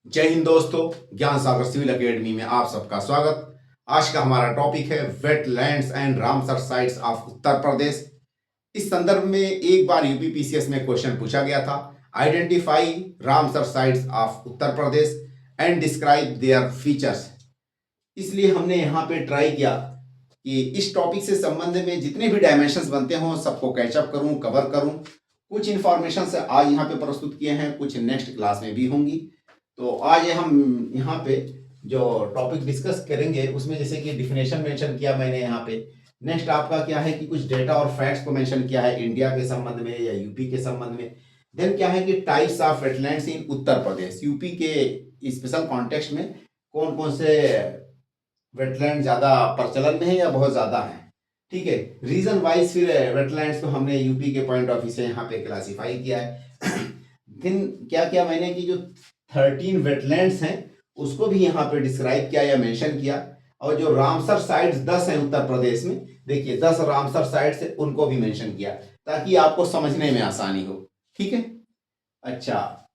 जय हिंद दोस्तों, ज्ञान सागर सिविल एकेडमी में आप सबका स्वागत। आज का हमारा टॉपिक है wetlands and Ramsar sites of Uttar Pradesh. इस संदर्भ में एक बार यूपीपीसीएस में क्वेश्चन पूछा गया था, identify Ramsar sites of Uttar Pradesh and describe their features. इसलिए हमने यहाँ पे ट्राई किया कि इस टॉपिक से संबंध में जितने भी डायमेंशंस बनते हों सबको कैचअप करूं, कवर करूं। कुछ इंफॉर्मेशन से आज यहाँ पे प्रस्तुत किए हैं, कुछ नेक्स्ट क्लास में भी होंगी। तो आज हम यहाँ पे जो टॉपिक डिस्कस करेंगे उसमें जैसे कि डिफिनेशन मेंशन किया मैंने यहाँ पे। नेक्स्ट आपका क्या है कि कुछ डेटा और फैक्ट्स को मेंशन किया है इंडिया के संबंध में या यूपी के संबंध में। देन क्या है कि types of wetlands in Uttar Pradesh, UP के स्पेशल कॉन्टेक्स्ट में कौन कौन से वेटलैंड ज़्यादा प्रचलन में है या बहुत ज़्यादा है। ठीक है, रीजन वाइज फिर वेटलैंड्स को हमने यूपी के पॉइंट ऑफ व्यू से यहाँ पे क्लासीफाई किया है। फिर क्या क्या मैंने कि जो 13 वेटलैंड्स हैं उसको भी यहाँ पे डिस्क्राइब किया या मेंशन किया, और जो रामसर साइट्स 10 हैं उत्तर प्रदेश में, देखिए 10 रामसर साइट्स है उनको भी मेंशन किया ताकि आपको समझने में आसानी हो। ठीक है, अच्छा,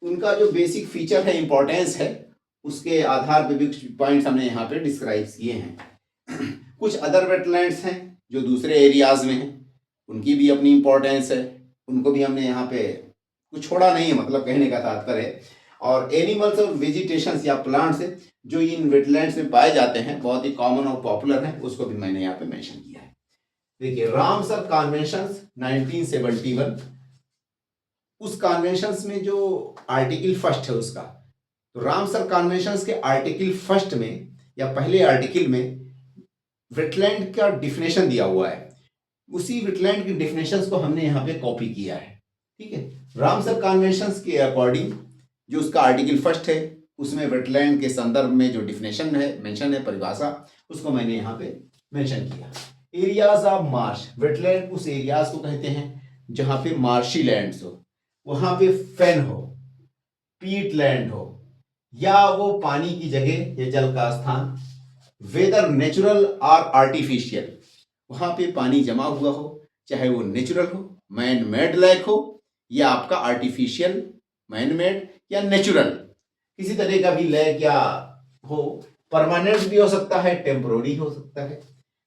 उनका जो बेसिक फीचर है, इंपॉर्टेंस है, उसके आधार पे भी कुछ पॉइंट्स हमने यहाँ पे डिस्क्राइब किए हैं। कुछ अदर वेटलैंड्स हैं जो दूसरे एरियाज में हैं, उनकी भी अपनी इंपॉर्टेंस है, उनको भी हमने यहाँ पे कुछ छोड़ा नहीं है, मतलब कहने का तात्पर्य। और एनिमल्स और वेजिटेशन या प्लांट्स जो इन वेटलैंड्स में पाए जाते हैं, बहुत ही कॉमन और पॉपुलर हैं, उसको भी मैंने यहाँ पे मेंशन किया है। देखिए रामसर कॉन्वेंशंस 1971, उस कॉन्वेंशंस में जो आर्टिकल फर्स्ट है उसका, तो रामसर कॉन्वेंशंस के आर्टिकल फर्स्ट में या पहले आर्टिकल में वेटलैंड का डिफिनेशन दिया हुआ है। उसी वेटलैंड की डिफिनेशंस को हमने यहाँ पे कॉपी किया है। ठीक है, रामसर कॉन्वेंशंस के अकॉर्डिंग जो उसका आर्टिकल फर्स्ट है उसमें वेटलैंड के संदर्भ में जो डिफिनेशन है, मेंशन है, परिभाषा, उसको मैंने यहाँ पे मेंशन किया। एरियाज ऑफ मार्श, वेटलैंड उस एरियाज को कहते हैं जहाँ पे मार्शी लैंड्स हो, वहाँ पे फेन हो, पीट लैंड हो, या वो पानी की जगह या जल का स्थान, वेदर नेचुरल और आर्टिफिशियल, वहां पे पानी जमा हुआ हो, चाहे वो नेचुरल हो, मैन मेड लेक हो, या आपका आर्टिफिशियल, मैन मेड या नेचुरल किसी तरह का भी लेक या हो। परमानेंट भी हो सकता है, टेम्पोररी हो सकता है,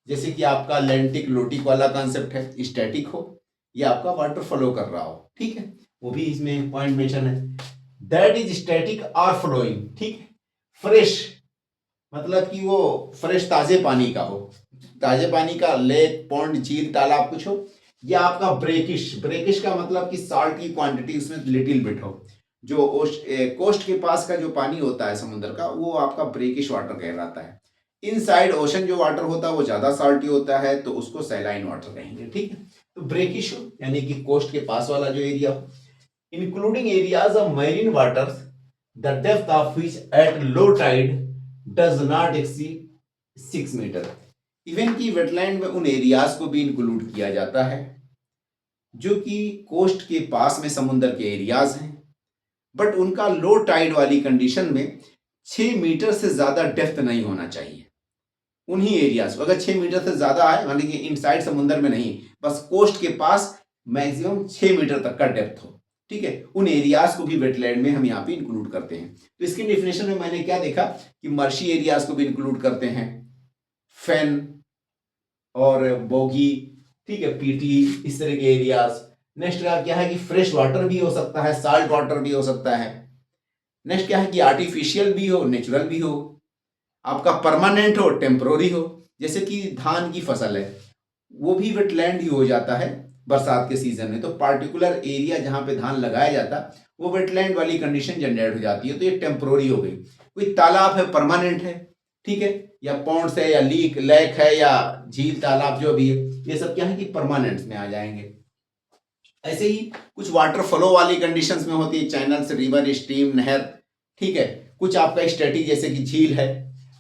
जैसे कि आपका लेंटिक लोटिक वाला कॉन्सेप्ट है, स्टैटिक हो या आपका वाटर फ्लो कर रहा हो। ठीक है, वो भी इसमें पॉइंट मेंशन है, दैट इज स्टैटिक और फ्लोइंग। ठीक है, फ्रेश मतलब कि वो फ्रेश ताजे पानी का हो, ताजे पानी का लेक, पॉन्ड, झील, तालाब कुछ हो, या आपका ब्रेकिश, ब्रेकिश का मतलब कि साल्ट की क्वांटिटी उसमें लिटिल बिट हो। जो कोस्ट के पास का जो पानी होता है समुद्र का, वो आपका ब्रेकिश वाटर कहलाता है। इनसाइड ओशन जो वाटर होता है वो ज्यादा साल्टी होता है, तो उसको सैलाइन वाटर कहेंगे। ठीक है, तो ब्रेकिश हो यानी कि कोस्ट के पास वाला जो एरिया हो, including areas of marine waters the depth of which at low tide does not exceed 6 metre. Even की वेटलैंड में उन एरियाज को भी इंक्लूड किया जाता है जो कि कोस्ट के पास में समुद्र के एरियाज हैं, बट उनका लो टाइड वाली कंडीशन में 6 मीटर से ज्यादा डेप्थ नहीं होना चाहिए। उन्हीं एरियाज को अगर 6 मीटर से ज्यादा है, मान लीजिए इनसाइड समुद्र में नहीं, बस कोस्ट के पास मैक्सिमम 6 मीटर तक का डेप्थ हो। ठीक है, उन एरियाज को भी वेटलैंड में हम यहाँ पे इंक्लूड करते हैं। तो इसकी डेफिनेशन में मैंने क्या देखा कि मर्शी एरियाज को भी इंक्लूड करते हैं, फेन और बोगी, ठीक है, पीटी, इस तरह के एरियाज। नेक्स्ट क्या है कि फ्रेश वाटर भी हो सकता है, साल्ट वाटर भी हो सकता है। नेक्स्ट क्या है कि आर्टिफिशियल भी हो, नेचुरल भी हो, आपका परमानेंट हो, टेम्पररी हो। जैसे कि धान की फसल है, वो भी वेटलैंड ही हो जाता है बरसात के सीजन में, तो पार्टिकुलर एरिया जहां पे धान लगाया जाता वो वेटलैंड वाली कंडीशन जनरेट हो जाती है, तो ये टेम्पररी हो गई। कोई तालाब है, परमानेंट है, ठीक है, या पॉन्ड्स है या लीक लेक है या झील तालाब जो भी है, ये सब क्या है कि परमानेंट में आ जाएंगे। ऐसे ही कुछ वाटर फ्लो वाली कंडीशंस में होती है, चैनल्स, रिवर, स्ट्रीम, नहर। ठीक है, कुछ आपका स्टैटिक जैसे कि झील है,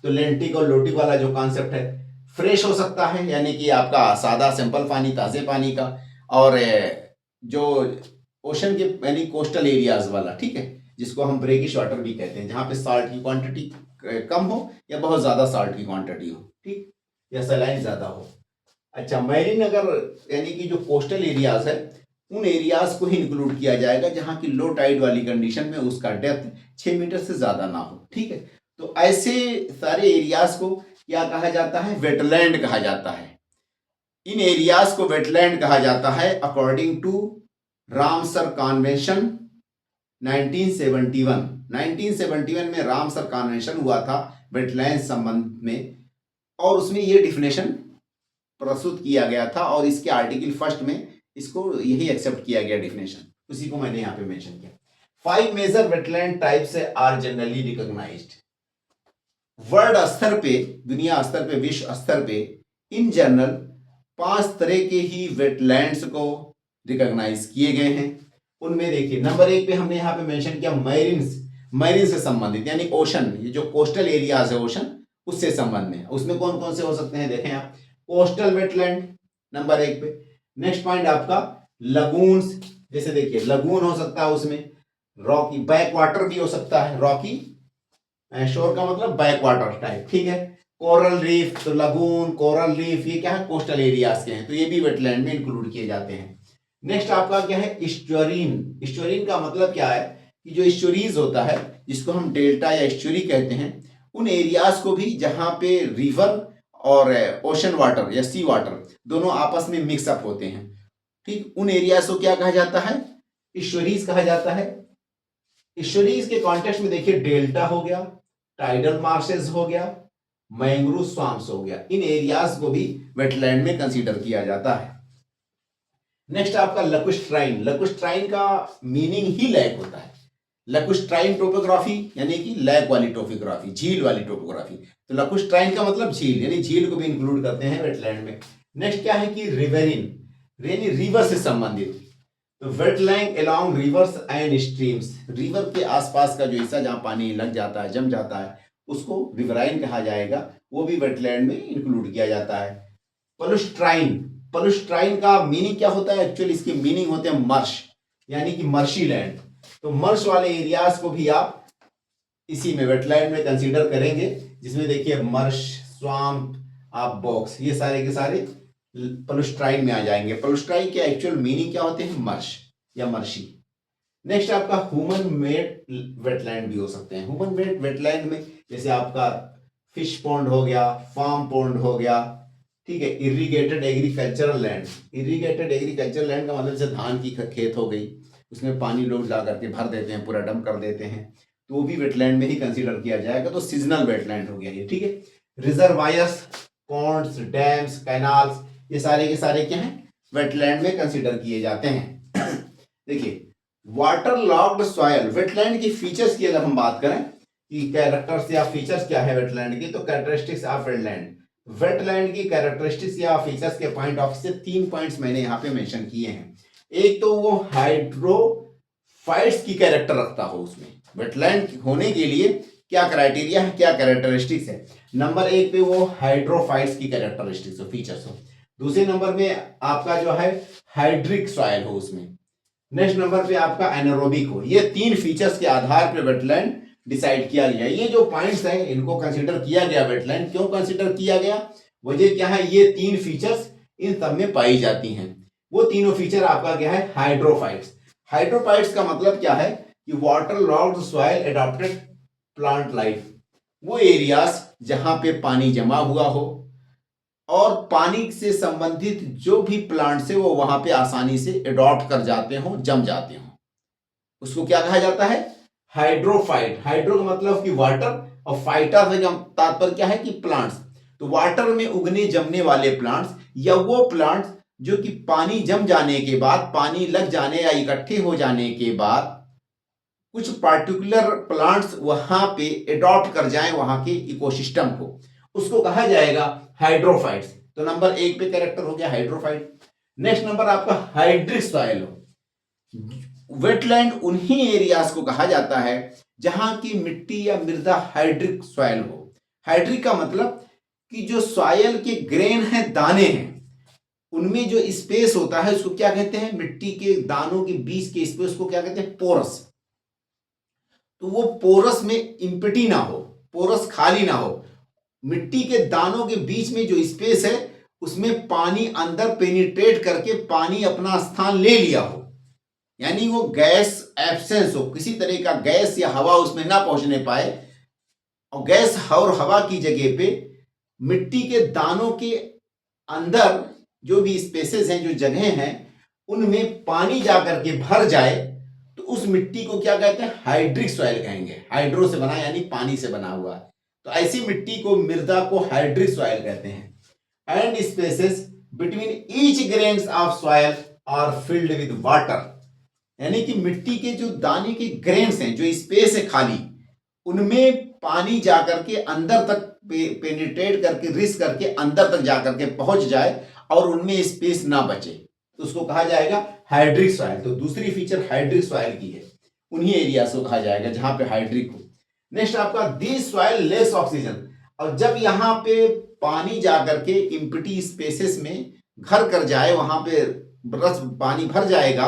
तो लेंटिक और लोटिक वाला जो कॉन्सेप्ट है, फ्रेश हो सकता है यानी कि आपका सादा सिंपल पानी, ताजे पानी का, और जो ओशन के यानी कोस्टल एरियाज वाला, ठीक है, जिसको हम ब्रेकिश वाटर भी कहते हैं, जहां पे साल्ट की क्वांटिटी कम हो या बहुत ज्यादा साल्ट की क्वांटिटी हो, ठीक, या सलाइन ज्यादा हो। अच्छा, मैरीन अगर यानी कि जो कोस्टल एरियाज है उन एरियाज को ही इंक्लूड किया जाएगा जहां की लो टाइड वाली कंडीशन में उसका डेप्थ 6 मीटर से ज्यादा ना हो। ठीक है, तो ऐसे सारे एरियाज को क्या कहा जाता है, वेटलैंड कहा जाता है। इन एरियाज को वेटलैंड कहा जाता है अकॉर्डिंग टू रामसर कन्वेंशन 1971 में रामसर कन्वेंशन हुआ था वेटलैंड संबंध में, और उसमें ये डिफिनेशन प्रस्तुत किया गया था और इसके आर्टिकल फर्स्ट में इसको यही एक्सेप्ट किया गया डिफिनेशन, उसी को मैंने यहाँ पे मेंशन किया। 5 major wetland types are generally recognised. World स्तर पे, दुनिया स्तर पे, विश्व स्तर पे इन जनरल 5 तरह के ही वेटलैंड्स को रिकॉग्नाइज किए गए हैं। उनमें देखिए नंबर 1 पे हमने यहाँ पे मेंशन किया मैरीन से संबंधित, यानी ओशन, ये जो कोस्टल एरियाज है ओशन उससे संबंध में। उसमें कौन कौन से हो सकते हैं देखें आप, कोस्टल वेटलैंड नंबर 1 पे। नेक्स्ट पॉइंट आपका लगून्स, जैसे देखिए लगून हो सकता है, उसमें रॉकी बैक वाटर भी हो सकता है, रॉकी शोर का मतलब बैक वाटर टाइप। ठीक है, कोरल रीफ, तो लगून, कोरल रीफ ये क्या है, कोस्टल एरियाज के हैं, तो ये भी वेटलैंड में इंक्लूड किए जाते हैं। नेक्स्ट आपका क्या है, इस्ट्यूरीन। इस्ट्यूरीन का मतलब क्या है कि जो इस्ट्यूरीज होता है जिसको हम डेल्टा या इस्ट्यूरी कहते हैं, उन एरियाज को भी जहां पे रिवर और ओशन वाटर या सी वाटर दोनों आपस में मिक्सअप होते हैं। ठीक, उन एरियाज को क्या कहा जाता है, इस्ट्यूरीज कहा जाता है। इस्ट्यूरीज के कॉन्टेक्स्ट में देखिए डेल्टा हो गया, टाइडल मार्शेस हो गया, मैंग्रोव स्वाम्प्स हो गया, इन एरियाज को भी वेटलैंड में कंसीडर किया जाता है। नेक्स्ट आपका लैकुस्ट्राइन। लैकुस्ट्राइन का मीनिंग ही लैक होता है। लैकुस्ट्राइन टोपोग्राफी यानी कि लैक वाली टोपोग्राफी, झील वाली टोपोग्राफी, तो लैकुस्ट्राइन का मतलब झील, यानी झील को भी इंक्लूड करते हैं वेटलैंड में। नेक्स्ट क्या है कि रिवेरिन, यानी रिवर से संबंधित, तो wetland along reverse and streams, river के आसपास का जो हिस्सा जहां पानी लग जाता है, जम जाता है, उसको रिवराइन कहा जाएगा, वो भी वेटलैंड में इंक्लूड किया जाता है। पलुस्ट्राइन, पलुस्ट्राइन का मीनिंग क्या होता है, एक्चुअली इसके मीनिंग होते हैं मर्श, यानी कि मर्शी लैंड, तो मर्श वाले एरियाज को भी आप इसी में वेटलैंड में कंसीडर करेंगे, जिसमें देखिए मर्श, स्वाम्प, आप बॉक्स, ये सारे के सारे पलुस्ट्राइन में आ जाएंगे। पलुस्ट्राइन के एक्चुअल मीनिंग क्या होते हैं, मर्श या मर्शी। नेक्स्ट आपका ह्यूमन मेड वेटलैंड भी हो सकते हैं। ह्यूमन मेड वेटलैंड में जैसे आपका फिश पॉन्ड हो गया, फार्म पॉन्ड हो गया, ठीक है, irrigated agricultural land. Irrigated agricultural land का मतलब जैसे धान की खेत हो गई, उसमें पानी लोग ला करके भर देते हैं, पूरा डंप कर देते हैं, तो वो भी वेटलैंड में ही कंसीडर किया जाएगा, तो सीजनल वेटलैंड हो गया ये। ठीक है, रिजर्वायर्स, पॉन्ड्स, डैम्स, कैनाल्स, ये सारे के सारे क्या हैं, वेटलैंड में कंसीडर किए जाते हैं। देखिए वाटर लॉक्ड सॉयल, वेटलैंड की फीचर्स की अगर हम बात करें कि कैरेक्टर्स या फीचर्स क्या है वेटलैंड की, तो कैरेक्टरिस्टिक्स ऑफ वेटलैंड, वेटलैंड की कैरेक्टरिस्टिक्स या फीचर्स के पॉइंट ऑफ से 3 पॉइंट्स मैंने यहाँ पे मेंशन किए हैं। एक तो वो हाइड्रोफाइट्स की कैरेक्टर रखता हो, उसमें वेटलैंड होने के लिए क्या क्राइटेरिया है, क्या कैरेक्टरिस्टिक्स है। नंबर 1 पे वो हाइड्रोफाइट्स की कैरेक्टरिस्टिक्स हो, फीचर्स हो। दूसरे नंबर में आपका जो है हाइड्रिक सॉइल हो उसमें। नेक्स्ट नंबर पे आपका एनारोबिक हो। ये 3 फीचर्स के आधार पर वेटलैंड डिसाइड किया गया। ये जो पॉइंट्स हैं इनको कंसीडर किया गया वेटलैंड, क्यों कंसीडर किया गया, वजह क्या है, ये 3 फीचर्स इन सब में पाई जाती हैं। वो तीनों फीचर आपका क्या है, हाइड्रोफाइट्स। हाइड्रोफाइट्स का मतलब क्या है कि water locked soil adopted plant life, वो एरियाज जहां पे पानी जमा हुआ हो और पानी से संबंधित जो भी प्लांट्स है वो वहां पे आसानी से एडॉप्ट कर जाते हो, जम जाते हो, उसको क्या कहा जाता है, हाइड्रोफाइट। हाइड्रो का मतलब कि वाटर, और फाइटा से तात्पर्य क्या है कि प्लांट्स, तो वाटर में उगने जमने वाले प्लांट्स या वो प्लांट्स जो कि पानी जम जाने के बाद, पानी लग जाने या इकट्ठे हो जाने के बाद कुछ पार्टिकुलर प्लांट्स वहां पे एडॉप्ट कर जाएं वहां के इकोसिस्टम को, उसको कहा जाएगा हाइड्रोफाइट्स। तो नंबर 1 पे कैरेक्टर हो गया हाइड्रोफाइट। नेक्स्ट नंबर आपका हाइड्रिक सॉइल हो। वेटलैंड उन्हीं एरियाज को कहा जाता है जहां की मिट्टी या मृदा हाइड्रिक सॉइल हो। हाइड्रिक का मतलब कि जो सॉइल के ग्रेन है, दाने हैं, उनमें जो स्पेस होता है उसको क्या कहते हैं, मिट्टी के दानों के बीच के स्पेस को क्या कहते हैं, पोरस। तो वो पोरस में इम्पिटी ना हो, पोरस खाली ना हो, मिट्टी के दानों के बीच में जो स्पेस है उसमें पानी अंदर पेनिट्रेट करके पानी अपना स्थान ले लिया हो, यानी वो गैस एब्सेंस हो, किसी तरह का गैस या हवा उसमें ना पहुंचने पाए, और गैस और हवा की जगह पे मिट्टी के दानों के अंदर जो भी स्पेसेस हैं, जो जगह हैं, उनमें पानी जाकर के भर जाए, तो उस मिट्टी को क्या कहते हैं? हाइड्रिक सॉइल कहेंगे। हाइड्रो से बना यानी पानी से बना हुआ है, तो ऐसी मिट्टी को, मृदा को हाइड्रिक सॉइल कहते हैं। And spaces between each grains of soil are filled with water, यानी कि मिट्टी के जो दाने के ग्रेन्स हैं, जो स्पेस है खाली, उनमें पानी जाकर के अंदर तक पेनिट्रेट करके, रिस करके अंदर तक जाकर के पहुंच जाए और उनमें स्पेस ना बचे, तो उसको कहा जाएगा हाइड्रिक सॉइल। तो दूसरी फीचर हाइड्रिक सॉइल की है, उन्हीं एरियाज को कहा जाएगा जहां पे हाइड्रिक हो। नेक्स्ट आपका दिस सॉइल लेस ऑक्सीजन, और जब यहाँ पे पानी जाकर के इम्प्टी स्पेसेस में घर कर जाए, वहां पे बरस पानी भर जाएगा,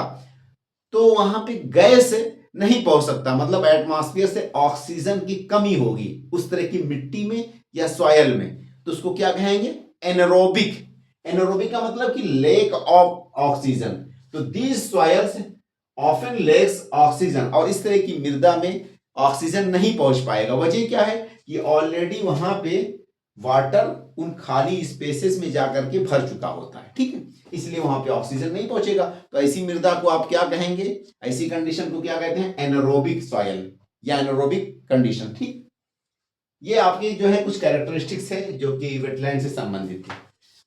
तो वहां पे गैस नहीं पहुंच सकता, मतलब एटमॉस्फेयर से ऑक्सीजन की कमी होगी उस तरह की मिट्टी में या सॉयल में, तो उसको क्या कहेंगे? एनारोबिक। एनारोबिक का मतलब कि लेक ऑफ ऑक्सीजन। तो these soils often lacks oxygen, और इस तरह की मृदा में ऑक्सीजन नहीं पहुंच पाएगा। वजह क्या है? कि ऑलरेडी वहां पे वाटर उन खाली स्पेसेस में जाकर के भर चुका होता है, ठीक है, इसलिए वहां पे ऑक्सीजन नहीं पहुंचेगा। तो ऐसी मृदा को आप क्या कहेंगे? ऐसी कंडीशन को क्या कहते हैं? एनारोबिक सॉयल या एनारोबिक कंडीशन, ठीक। ये आपके जो है कुछ कैरेक्टरिस्टिक्स है जो कि वेटलैंड से संबंधित है।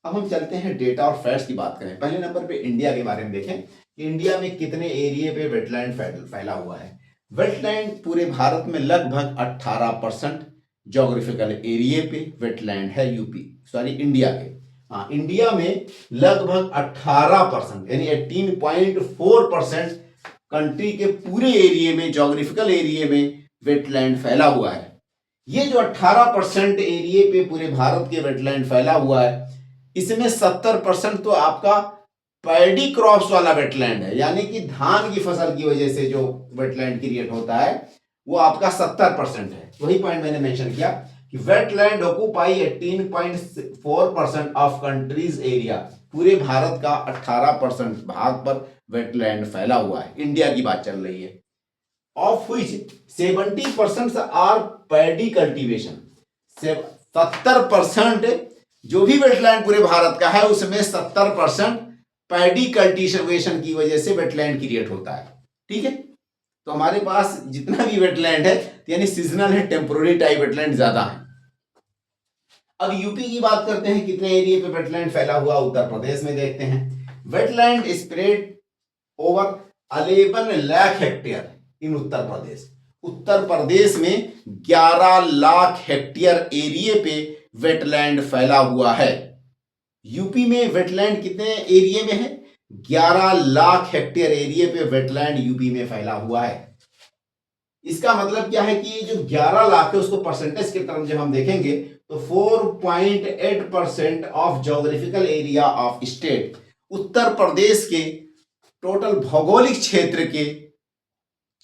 अब हम चलते हैं डेटा और फैक्ट्स की बात करें। पहले नंबर पे इंडिया के बारे में देखें कि इंडिया में कितने एरिया पे वेटलैंड फैला हुआ है। वेटलैंड पूरे भारत में लगभग 18% जोग्राफिकल एरिया पे वेटलैंड है। इंडिया के, हाँ, इंडिया में लगभग 18% यानी 18.4% कंट्री के पूरे एरिया में, जोग्राफिकल एरिया में वेटलैंड फैला हुआ है। ये जो 18% एरिया पे पूरे भारत के वेटलैंड फैला हुआ है, इसमें 70% तो आपका पैडी क्रॉप्स वाला वेटलैंड है, यानी कि धान की फसल की वजह से जो वेटलैंड क्रिएट होता है वो आपका 70% है। वही पॉइंट मैंने मेंशन किया कि wetland occupy 18.4% of countries area. पूरे भारत का 18% भाग पर वेटलैंड फैला हुआ है। इंडिया की बात चल रही है। Of which 70% are paddy cultivation. 70% जो भी वेटलैंड पूरे भारत का है उसमें 70% पैडी कल्टीवेशन की वजह से वेटलैंड क्रिएट होता है, ठीक है। तो हमारे पास जितना भी वेटलैंड है यानी सीजनल है, टेम्पोररी टाइप वेटलैंड ज्यादा है। अब यूपी की बात करते हैं, कितने एरिया पे वेटलैंड फैला हुआ। उत्तर प्रदेश में देखते हैं, wetland spread over 11 lakh hectare in Uttar Pradesh. Uttar Pradesh में 11 लाख हेक्टेयर एरिया पे वेटलैंड फैला हुआ है। यूपी में वेटलैंड कितने एरिया में है? 11 लाख हेक्टेयर एरिया पे वेटलैंड यूपी में फैला हुआ है। इसका मतलब क्या है कि जो 11 लाख है उसको परसेंटेज के टर्म जब हम देखेंगे तो 4.8% of geographical area of state, Uttar Pradesh के टोटल भौगोलिक क्षेत्र के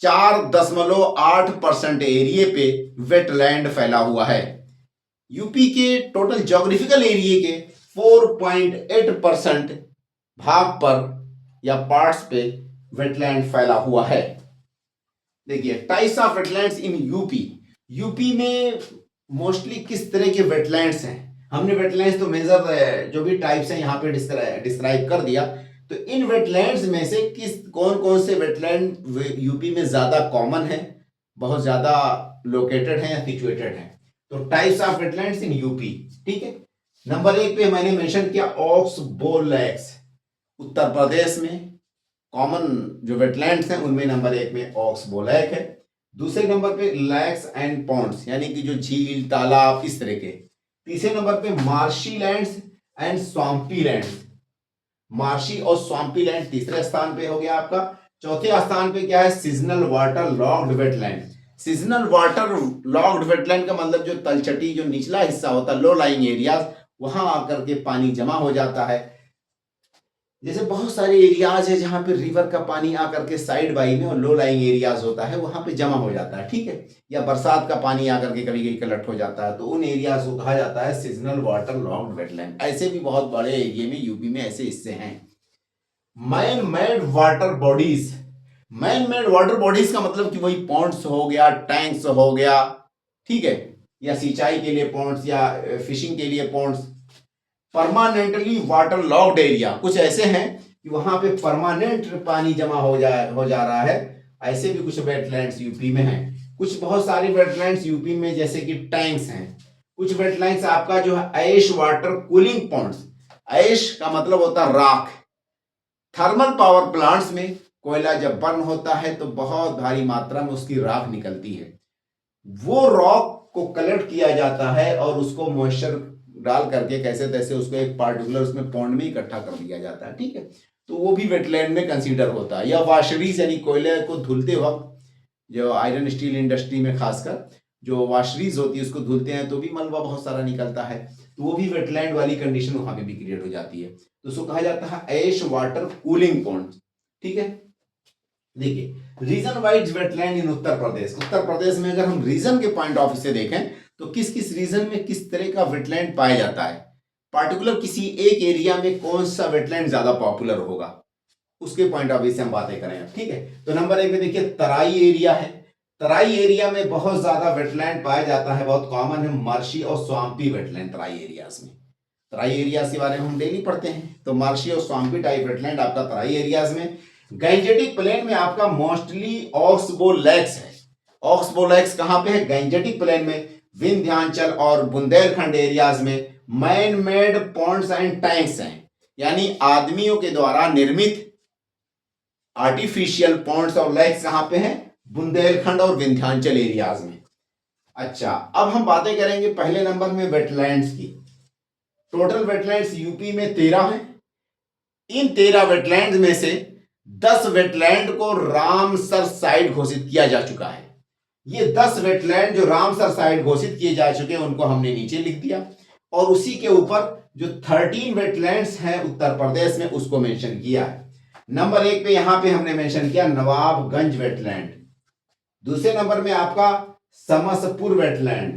4.8% एरिया पे वेटलैंड फैला हुआ है। यूपी के टोटल जोग्राफिकल एरिया के 4.8% भाग पर या पार्ट्स पे वेटलैंड फैला हुआ है। देखिए types of wetlands in UP. UP में मोस्टली किस तरह के वेटलैंड्स हैं? हमने वेटलैंड्स तो मेजर जो भी टाइप्स हैं यहाँ पे डिस्क्राइब कर दिया। तो इन वेटलैंड्स में से कौन कौन से वेटलैंड यूपी में ज्यादा कॉमन है, बहुत ज्यादा लोकेटेड है या सिचुएटेड है? तो types of wetlands in UP, ठीक है। नंबर 1 पे मैंने मेंशन किया ऑक्स बोल लैक्स। उत्तर प्रदेश में कॉमन जो वेटलैंड्स हैं उनमें नंबर 1 में ऑक्स बो लैक है। दूसरे नंबर पे लैक्स एंड पॉन्ड्स, यानी कि जो झील, तालाब, इस तरह के। तीसरे नंबर पे marshy lands and swampy lands. Marshy और स्वाम्पी लैंड तीसरे स्थान पे हो गया आपका। चौथे स्थान पे क्या है? Seasonal water logged wetland. Seasonal water logged wetland का मतलब जो तलछटी, जो निचला हिस्सा होता है, लो लाइंग एरियाज, वहां आकर के पानी जमा हो जाता है। जैसे बहुत सारे एरियाज है जहाँ पे रिवर का पानी आकर के साइड बाई में और लो लाइंग एरियाज होता है वहां पे जमा हो जाता है, ठीक है, या बरसात का पानी आकर के कभी कभी कलेक्ट हो जाता है, तो उन एरियाज को कहा जाता है सीजनल वाटर लॉग्ड वेटलैंड। ऐसे भी बहुत बड़े एरिया में यूपी में ऐसे हिस्से हैं। Man made water bodies, man made water bodies का मतलब कि वही पॉन्ड्स हो गया, टैंक्स हो गया, ठीक है, या सिंचाई के लिए पॉन्ड्स या फिशिंग के लिए ponds. Permanently water locked area, कुछ ऐसे हैं कि वहां पे परमानेंट पानी जमा हो जा रहा है, ऐसे भी कुछ वेटलैंड्स यूपी में हैं। कुछ बहुत सारे वेटलैंड्स यूपी में जैसे कि टैंक्स हैं। कुछ वेटलैंड्स आपका जो है ऐश वाटर कूलिंग पॉन्ड्स, ऐश का मतलब होता है राख। थर्मल पावर प्लांट्स में कोयला जब बर्न होता है तो बहुत भारी मात्रा में उसकी राख निकलती है, वो रॉक को कलेक्ट किया जाता है और उसको मॉइस्चर डाल करके कैसे तैसे उसको एक पार्टिकुलर उसमें पॉन्ड में इकट्ठा कर दिया जाता है, ठीक है, तो वो भी वेटलैंड में कंसीडर होता है। या वाशरीज यानी कोयले को धुलते वक्त जो आयरन स्टील इंडस्ट्री में खासकर जो वाशरीज होती है उसको धुलते हैं तो भी मलबा बहुत सारा निकलता है, तो वो भी वेटलैंड वाली कंडीशन वहां पे भी क्रिएट हो जाती है, तो उसको कहा जाता है ऐश वाटर कूलिंग पॉन्ड, ठीक है। देखिए रीजन वाइज वेटलैंड इन उत्तर प्रदेश, उत्तर प्रदेश में अगर हम रीजन के पॉइंट ऑफ व्यू से देखें तो किस किस रीजन में किस तरह का वेटलैंड पाया जाता है, पार्टिकुलर किसी एक एरिया में कौन सा वेटलैंड ज्यादा पॉपुलर होगा, उसके पॉइंट ऑफ व्यू से हम बातें करें, ठीक है। तो नंबर एक में देखिए तराई एरिया है। तराई एरिया में बहुत ज्यादा वेटलैंड पाया जाता है, बहुत कॉमन है मार्शी और स्वाम्पी वेटलैंड तराई एरियाज में। तराई एरियाज के बारे में हम डेली पढ़ते हैं, तो मार्शी और स्वाम्पी टाइप वेटलैंड आपका तराई एरियाज में। गैंजेटिक प्लेन में आपका मोस्टली ऑक्सबो लेक्स है। ऑक्सबो लेक्स कहां पे है? गैंजेटिक प्लेन में, विंध्याचल और बुंदेलखंड एरियाज में। Man made Pond's and tanks हैं, यानी आदमियों के द्वारा निर्मित आर्टिफिशियल पॉन्ड्स और लेक्स कहां पे हैं? बुंदेलखंड और विंध्याचल एरियाज में। अच्छा, अब हम बातें करेंगे पहले नंबर में वेटलैंड्स की। टोटल वेटलैंड्स यूपी में 13 हैं। इन 13 वेटलैंड में से 10 वेटलैंड को रामसर साइट घोषित किया जा चुका है। ये 10 वेटलैंड जो रामसर साइट घोषित किए जा चुके हैं उनको हमने नीचे लिख दिया, और उसी के ऊपर जो 13 वेटलैंड्स हैं उत्तर प्रदेश में उसको मेंशन किया है। नंबर एक पे यहां पे हमने मेंशन किया नवाबगंज वेटलैंड, दूसरे नंबर में आपका समसपुर वेटलैंड,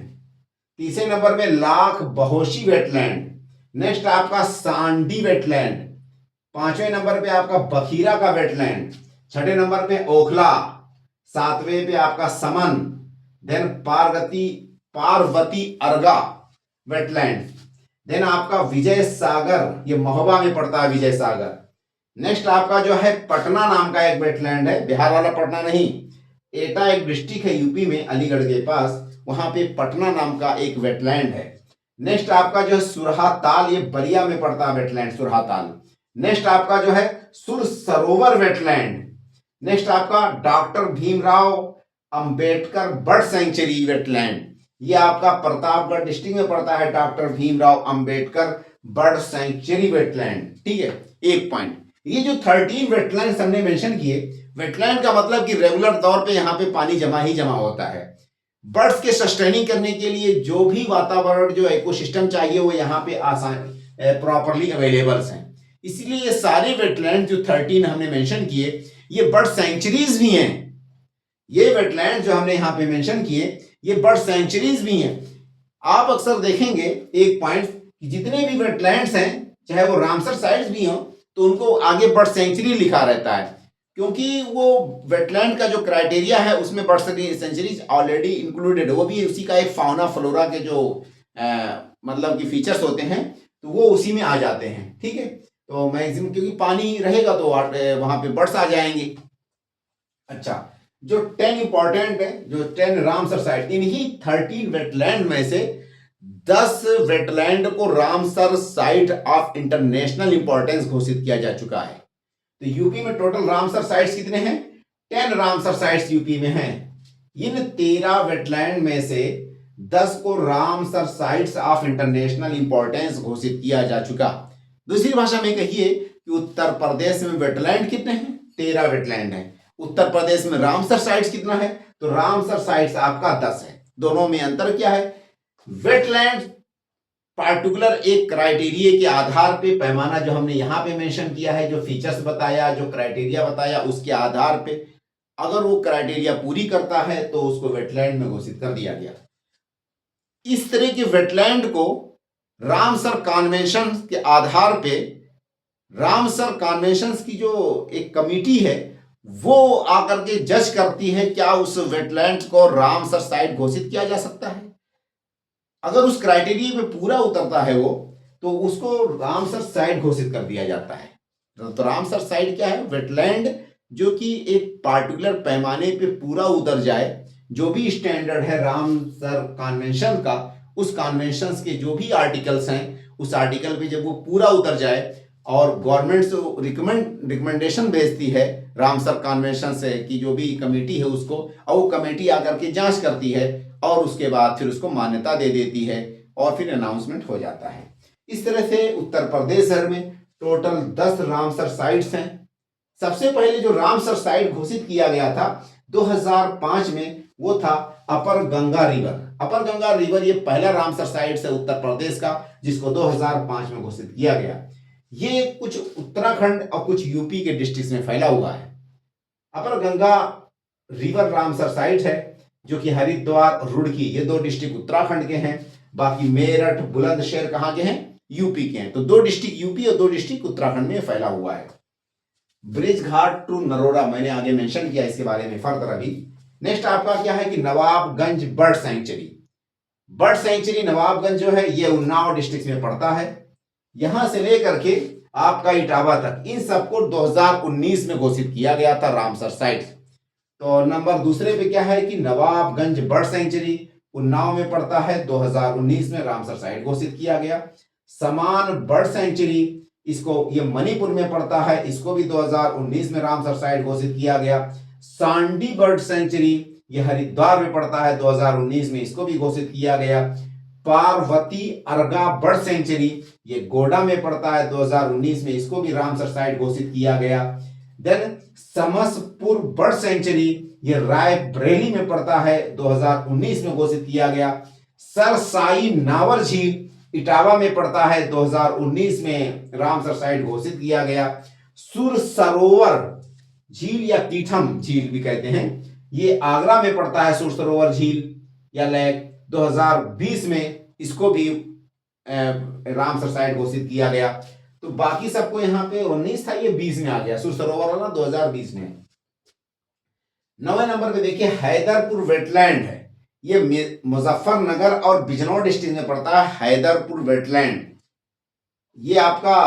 तीसरे नंबर में लाख बहोशी वेटलैंड, नेक्स्ट आपका सांडी वेटलैंड, पांचवें नंबर पे आपका बखीरा का वेटलैंड, छठे नंबर पे ओखला, सातवें पे आपका समन, देन पार्वती अर्गा वेटलैंड, देन आपका विजय सागर, ये महोबा में पड़ता है विजय सागर। नेक्स्ट आपका जो है पटना नाम का एक वेटलैंड है, बिहार वाला पटना नहीं, एटा एक डिस्ट्रिक्ट है यूपी में अलीगढ़ के पास, वहां पे पटना नाम का एक वेटलैंड है। नेक्स्ट आपका जो है सुरहाताल, ये बलिया में पड़ता है वेटलैंड सुरहाताल। नेक्स्ट आपका जो है सुर सरोवर वेटलैंड। नेक्स्ट आपका doctor Bhimrao Ambedkar bird sanctuary wetland, ये आपका प्रतापगढ़ डिस्ट्रिक्ट में पड़ता है doctor Bhimrao Ambedkar bird sanctuary wetland, ठीक है। एक पॉइंट, ये जो 13 वेटलैंड्स हमने मेंशन किए, वेटलैंड का मतलब कि रेगुलर तौर पे यहाँ पे पानी जमा ही जमा होता है। बर्ड्स के सस्टेनिंग करने के लिए जो भी वातावरण जो इकोसिस्टम चाहिए वो यहाँ पे आसान प्रॉपरली अवेलेबल्स हैं, इसलिए ये सारे वेटलैंड जो 13 हमने मेंशन किए ये बर्ड सेंचुरीज भी हैं। ये वेटलैंड जो हमने यहाँ पे मेंशन किए ये बर्ड सेंचुरीज भी हैं। आप अक्सर देखेंगे एक पॉइंट कि जितने भी वेटलैंड्स हैं चाहे वो रामसर साइट्स भी हों तो उनको आगे बर्ड सेंचुरी लिखा रहता है, क्योंकि वो वेटलैंड का जो क्राइटेरिया है उसमें बर्ड सेंचुरीज ऑलरेडी इंक्लूडेड है, वो भी उसी का एक फाउना फ्लोरा के जो मतलब कि फीचर्स होते हैं तो वो उसी में आ जाते हैं, ठीक है। तो मैक्सिमम क्योंकि पानी रहेगा तो वहां पे बर्ड्स आ जाएंगे। अच्छा, जो 10 इंपॉर्टेंट है, जो 10 रामसर साइट, इन्हीं 13 वेटलैंड में से 10 वेटलैंड को Ramsar site of international importance घोषित किया जा चुका है। तो यूपी में टोटल रामसर साइट्स कितने हैं? 10 रामसर साइट्स यूपी में हैं। इन 13 वेटलैंड में से 10 को Ramsar sites of international importance घोषित किया जा चुका। दूसरी भाषा में कहिए कि उत्तर प्रदेश में वेटलैंड कितने हैं? 13 वेटलैंड हैं। उत्तर प्रदेश में रामसर साइट्स कितना है? तो रामसर साइट्स आपका 10 है। दोनों में अंतर क्या है? वेटलैंड पार्टिकुलर एक क्राइटेरिया के आधार पे पैमाना जो हमने यहाँ पे मेंशन किया है, जो फीचर्स बताया, जो क्राइटेरिया बताया, उसके आधार पे अगर वो क्राइटेरिया पूरी करता है तो उसको वेटलैंड में घोषित कर दिया गया। इस तरह के वेटलैंड को रामसर कन्वेंशन के आधार पे रामसर कन्वेंशन की जो एक कमिटी है वो आकर के जज करती है क्या उस वेटलैंड को रामसर साइट घोषित किया जा सकता है। अगर उस क्राइटेरिया पे पूरा उतरता है वो तो उसको रामसर साइट घोषित कर दिया जाता है। तो रामसर साइट क्या है? वेटलैंड जो कि एक पार्टिकुलर पैमाने पे पूरा उतर जाए, जो भी स्टैंडर्ड है रामसर कन्वेंशन का, उस कन्वेंशन के जो भी आर्टिकल्स हैं उस आर्टिकल पे जब वो पूरा उतर जाए और गवर्नमेंट से रिकमेंडेशन भेजती है रामसर कन्वेंशन से कि जो भी कमेटी है उसको, और वो कमेटी आकर के जांच करती है और उसके बाद फिर उसको मान्यता दे देती है और फिर अनाउंसमेंट हो जाता है। इस तरह से उत्तर प्रदेश शहर में टोटल 10 रामसर साइट्स हैं। सबसे पहले जो रामसर साइट घोषित किया गया था 2005 में, वो था अपर गंगा रिवर। अपर गंगा रिवर ये पहला रामसर साइट है उत्तर प्रदेश का जिसको 2005 में घोषित किया गया। ये कुछ उत्तराखंड और कुछ यूपी के डिस्ट्रिक्ट में फैला हुआ है। अपर गंगा रिवर रामसर साइट है जो कि हरिद्वार और रुड़की ये 2 डिस्ट्रिक्ट उत्तराखंड के हैं। बाकी मेरठ, बुलंदशहर कहाँ के हैं? यूपी के हैं। तो 2 डिस्ट्रिक्ट यूपी और 2 डिस्ट्रिक्ट उत्तराखंड में फैला हुआ है। ब्रिज घाट टू नरोड़ा मैंने आगे मेंशन किया इसके बारे में फर्दर अभी। नेक्स्ट आपका क्या है कि Nawabganj bird sanctuary. Bird sanctuary Nawabganj जो है ये उन्नाव डिस्ट्रिक्ट में पड़ता है। यहां से लेकर के आपका इटावा तक इन सबको 2019 में घोषित किया गया था रामसर साइट। तो नंबर दूसरे पे क्या है कि नवाबगंज बर्ड सेंचुरी उन्नाव में पड़ता है, 2019 में रामसर साइट घोषित किया गया। समान बर्ड सेंचुरी इसको ये मणिपुर में पड़ता है, इसको भी 2019 में रामसर साइट घोषित किया गया। सांडी बर्ड सेंचुरी ये हरिद्वार में पड़ता है, 2019 में इसको भी घोषित किया गया। पार्वती अर्गा बर्ड सेंचुरी ये गोडा में पड़ता है, 2019 में इसको भी रामसर साइट घोषित किया गया। देन समसपुर बर्ड सेंचुरी ये रायबरेली में पड़ता है, 2019 में घोषित किया गया। सरसाई नावर झील इटावा में पड़ता है, 2019 में रामसर साइट घोषित किया गया। सुर सरोवर झील या कीठम झील भी कहते हैं ये आगरा में पड़ता है, सुर सरोवर झील या लेक, 2020 में इसको भी रामसर साइट घोषित किया गया। तो बाकी सबको यहाँ पे 19 था, ये 20 में आ गया। सुर सरोवर वाला 2020 में। 9वें नंबर पे देखिए हैदरपुर वेटलैंड है, ये मुजफ्फरनगर और बिजनौर डिस्ट्रिक्ट में पड़ता है। हैदरपुर वेटलैंड ये आपका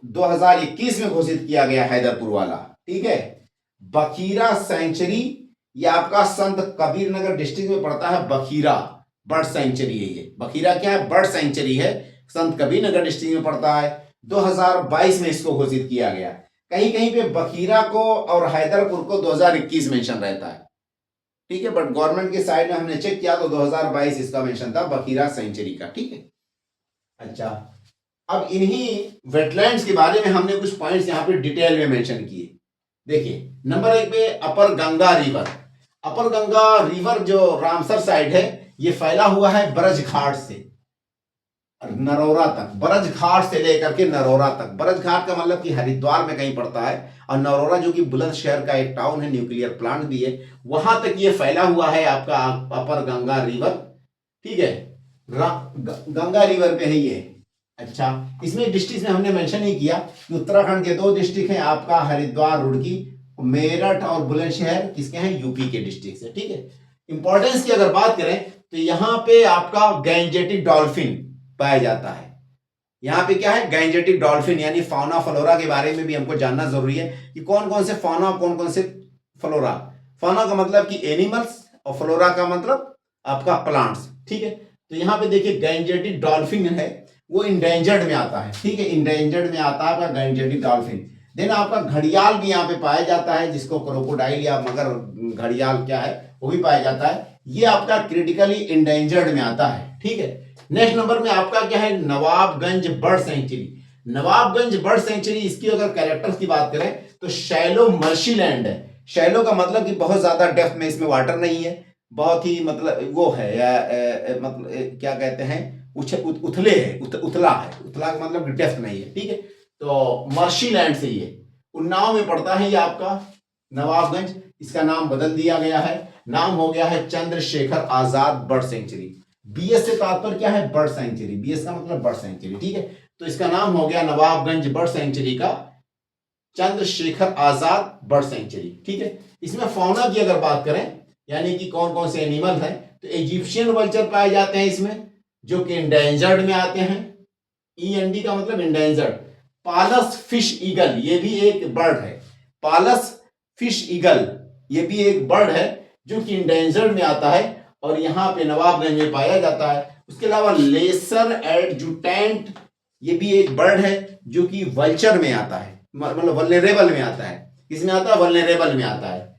2021 में घोषित किया गया हैदरपुर वाला, ठीक है। बखीरा सेंचुरी ये आपका संत कबीर नगर डिस्ट्रिक्ट में पड़ता है। बखीरा बर्ड सेंचुरी है ये। बखीरा क्या है? बर्ड सेंचुरी है, संत कबीर नगर डिस्ट्रिक्ट में पड़ता है। 2022 में इसको घोषित किया गया। कहीं कहीं पे बखीरा को और हैदरपुर को 2021 मेंशन रहता है, ठीक है, बट गवर्नमेंट के साइड में हमने चेक किया तो 2022 इसका मेंशन था बखीरा सेंचुरी का, ठीक है। अच्छा, अब इन्हीं वेटलैंड्स के बारे में हमने कुछ पॉइंट्स यहाँ पे डिटेल में मेंशन किए। देखिए नंबर 1 पे अपर गंगा रिवर। अपर गंगा रिवर जो रामसर साइड है ये फैला हुआ है ब्रज घाट से नरोरा तक। ब्रज घाट से लेकर के नरोरा तक। ब्रज घाट का मतलब कि हरिद्वार में कहीं पड़ता है, और नरोरा जो कि बुलंदशहर का एक टाउन है, न्यूक्लियर प्लांट भी है, वहां तक ये फैला हुआ है आपका अपर गंगा रिवर, ठीक है। गंगा रिवर पे है ये। अच्छा, इसमें डिस्ट्रिक्ट में हमने मेंशन ही किया कि उत्तराखंड के 2 डिस्ट्रिक्ट हैं आपका, हरिद्वार, रुड़की। मेरठ और बुलंदशहर किसके हैं? यूपी के डिस्ट्रिक्ट से, ठीक है। इंपॉर्टेंस की अगर बात करें तो यहाँ पे आपका गैंजेटिक डॉल्फिन पाया जाता है। यहाँ पे क्या है? गैंजेटिक डॉल्फिन, यानी फाउना फ्लोरा के बारे में भी हमको जानना जरूरी है कि कौन कौन से फाउना, कौन कौन से फ्लोरा। फाउना का मतलब कि एनिमल्स और फ्लोरा का मतलब आपका प्लांट्स, ठीक है। तो यहाँ पे देखिए गैंजेटिक डॉल्फिन है, वो इंडेंजर्ड में आता है, ठीक है, इंडेंजर्ड में आता है आपका गैंजेटिक डॉल्फिन। देन आपका घड़ियाल भी यहाँ पे पाया जाता है, जिसको क्रोकोडाइल या मगर घड़ियाल क्या है वो भी पाया जाता है। ये आपका क्रिटिकली इंडेंजर्ड में आता है, ठीक है। नेक्स्ट नंबर में आपका क्या है? Nawabganj bird sanctuary. Nawabganj bird sanctuary, इसकी अगर कैरेक्टर्स की बात करें तो शैलो मर्शी लैंड है। शैलो का मतलब कि बहुत ज्यादा डेप्थ में इसमें वाटर नहीं है, बहुत ही मतलब वो है मतलब क्या कहते हैं, उथले है, उथला है, उथला का मतलब डेप्थ नहीं है, ठीक है। तो मर्शीलैंड से ये उन्नाव में पड़ता है, ये आपका नवाबगंज, इसका नाम बदल दिया गया है, नाम हो गया है Chandrashekhar Azad bird sanctuary. BS से तात्पर्य क्या है? बर्ड सेंचुरी, बीएस का मतलब बर्ड सेंचुरी, ठीक है। तो इसका नाम हो गया नवाबगंज बर्ड सेंचुरी का चंद्रशेखर आजाद बर्ड सेंचुरी, ठीक है। इसमें फौना की अगर बात करें, यानी कि कौन कौन से एनिमल हैं, तो इजिप्शियन वल्चर पाए जाते हैं इसमें, जो कि इंडेंजर्ड में आते हैं, ईएनडी का मतलब इंडेंजर्ड। पालस फिश ईगल, ये भी एक बर्ड है, पालस फिश ईगल ये भी एक बर्ड है जो कि इंडेंजर्ड में आता है और यहाँ पे नवाबगंज में पाया जाता है। उसके अलावा लेसर एडजुटेंट ये भी एक बर्ड है जो कि वल्चर में आता है, मतलब वल्नरेबल में आता है। किसमें आता है? वल्नरेबल में आता है।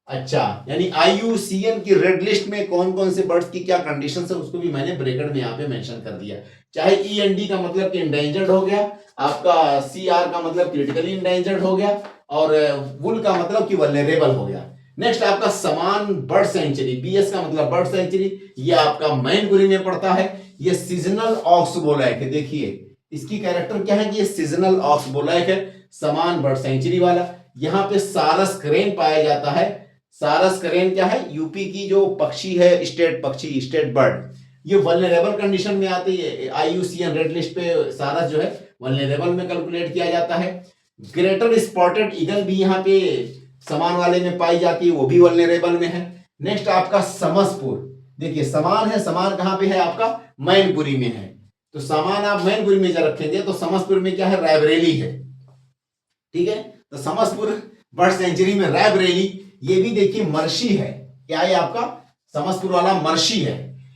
अच्छा, यानी IUCN की रेड लिस्ट में कौन कौन से बर्ड्स की क्या कंडीशन है उसको भी मैंने ब्रैकेट में यहाँ पे मेंशन कर दिया। चाहे END का मतलब कि इंडेंजर्ड हो गया, आपका CR का मतलब क्रिटिकली इंडेंजर्ड हो गया, और वुल का मतलब कि वल्नरेबल हो गया। नेक्स्ट आपका समान बर्ड सेंचुरी, BS का मतलब बर्ड सेंचुरी, ये आपका मैनपुरी में पड़ता है। ये सीजनल ऑक्सबोलैक है, देखिए इसकी कैरेक्टर क्या है कि ये सीजनल ऑक्सबोलैक है, समान बर्ड सेंचुरी वाला। यहाँ पे सारस क्रेन पाया जाता है। सारस करेन क्या है? यूपी की जो पक्षी है, स्टेट पक्षी, स्टेट बर्ड, ये वल्नरेबल कंडीशन में आती है। IUCN रेड लिस्ट पे सारस जो है वल्नरेबल में कैलकुलेट किया जाता है। ग्रेटर स्पॉटेड ईगल भी यहाँ पे समान वाले में पाई जाती है, वो भी वल्नरेबल में है। नेक्स्ट आपका समसपुर, देखिए समान है, समान कहाँ पे है? आपका मैनपुरी में है। तो समान आप मैनपुरी में जब रखेंगे तो समसपुर में क्या है? रायबरेली है, ठीक है। तो समसपुर बर्ड सेंचुरी में रायबरेली, ये भी देखिए मर्शी है, क्या है आपका? समसपुर वाला मर्शी है।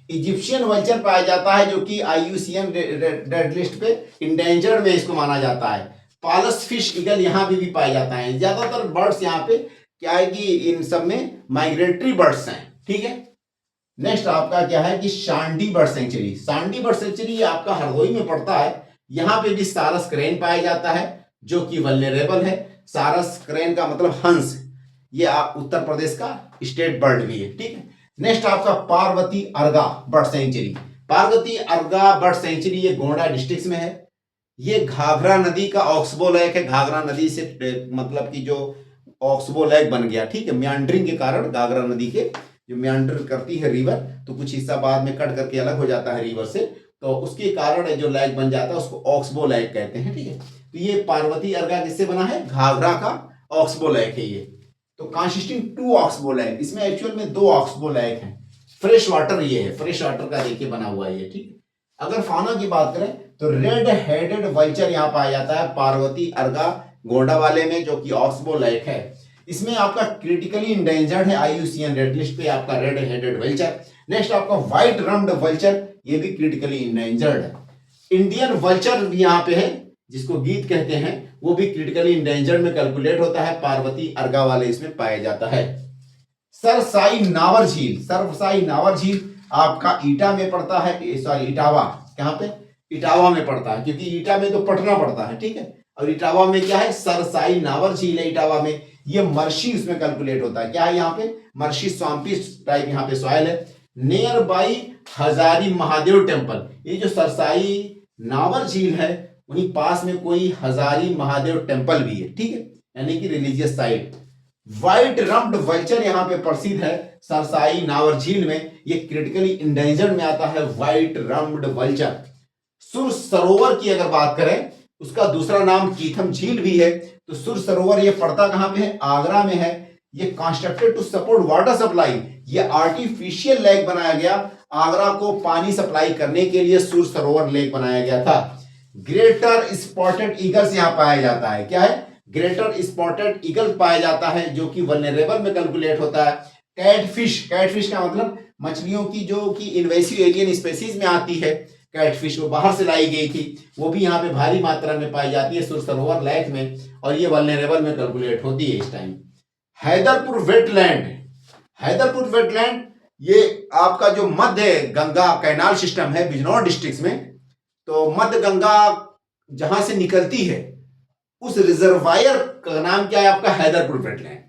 इजिप्शियन वल्चर पाया जाता है जो कि IUCN रेड लिस्ट पे इंडेंजर्ड में इसको माना जाता है। पालस फिश ईगल यहाँ भी पाया जाता है। ज्यादातर बर्ड्स यहाँ पे क्या है कि इन सब में माइग्रेटरी बर्ड्स हैं, ठीक है। नेक्स्ट आपका क्या है कि शांडी बर्ड सेंचुरी। शांडी बर्ड सेंचुरी आपका हरदोई में पड़ता है। यहाँ पे भी सारस क्रेन पाया जाता है जो कि वल्नरेबल है। सारस क्रेन का मतलब हंस, ये उत्तर प्रदेश का स्टेट बर्ड भी है, ठीक है। नेक्स्ट आपका Parvati अर्गा bird sanctuary. Parvati अर्गा bird sanctuary ये गोंडा डिस्ट्रिक्ट में है। ये घाघरा नदी का ऑक्सबो लेक है। घाघरा नदी से मतलब कि जो ऑक्सबो लेक बन गया, ठीक है, म्यांडरिंग के कारण घाघरा नदी के जो म्यांडर करती है रिवर, तो कुछ हिस्सा बाद में कट करके अलग हो जाता है रिवर से, तो उसके कारण जो लेक बन जाता है उसको ऑक्सबो लेक कहते हैं, ठीक है। तो ये पार्वती अर्गा किससे बना है? घाघरा का ऑक्सबो लेक है ये। तो कंसिस्टिंग 2 ऑक्सबो लेक, इसमें एक्चुअल में 2 ऑक्सबो लेक हैं। फ्रेश वाटर ये है, फ्रेश वाटर का देखिए बना हुआ है ये, ठीक है। अगर फाना की बात करें तो रेड हेडेड वल्चर यहाँ पाया जाता है पार्वती अर्गा गोंडा वाले में, जो कि ऑक्सबो लेक है। इसमें आपका क्रिटिकली इंडेंजर्ड है IUCN रेड लिस्ट पे आपका रेड हेडेड वल्चर। नेक्स्ट आपका व्हाइट रम्ड वल्चर, ये भी क्रिटिकली इंडेंजर्ड है। इंडियन वल्चर भी यहाँ पे है जिसको गीत कहते हैं, वो भी क्रिटिकली इंडेंजर्ड में कैलकुलेट होता है, पार्वती अर्गा वाले इसमें पाया जाता है। सरसाई नावर झील, सरसाई नावर झील आपका ईटा में पड़ता है, सॉरी इटावा, कहाँ पे? इटावा में पड़ता है, क्योंकि ईटा में तो पटना पड़ता है, ठीक है, और इटावा में क्या है? सरसाई नावर झील है इटावा में। ये मर्शी उसमें कैलकुलेट होता है। क्या है यहाँ पे? मर्शी स्वाम्पी टाइप यहाँ पे सॉइल है। Near by Hazari Mahadev temple, ये जो सरसाई नावर झील है वहीं पास में कोई हजारी महादेव टेम्पल भी है, ठीक है, यानी कि religious site. White rumped vulture यहाँ पे प्रसिद्ध है सरसाई नावर झील में, ये क्रिटिकली इंडेंजर्ड में आता है व्हाइट रम्ड वल्चर। सुर सरोवर की अगर बात करें, उसका दूसरा नाम कीथम झील भी है। तो सुर सरोवर ये पड़ता कहाँ पे है? आगरा में है। ये constructed to support water supply, ये आर्टिफिशियल लेक बनाया गया, आगरा को पानी सप्लाई करने के लिए सुर सरोवर लेक बनाया गया था। ग्रेटर स्पॉटेड ईगल्स यहाँ पाया जाता है। क्या है? ग्रेटर स्पॉटेड ईगल पाया जाता है जो कि वल्नरेबल में कैलकुलेट होता है। कैटफिश, कैटफिश का मतलब मछलियों की जो कि इन्वेसिव एलियन स्पेसीज में आती है, कैटफिश वो बाहर से लाई गई थी, वो भी यहाँ पे भारी मात्रा में पाई जाती है सुर सरोवर लेक में, और ये वल्नरेबल में कैलकुलेट होती है इस time. Haiderpur wetland, Haiderpur wetland ये आपका जो मध्य गंगा कैनाल सिस्टम है बिजनौर डिस्ट्रिक्ट में, तो मध्य गंगा जहां से निकलती है उस रिजर्वायर का नाम क्या है? आपका हैदरपुर वेटलैंड।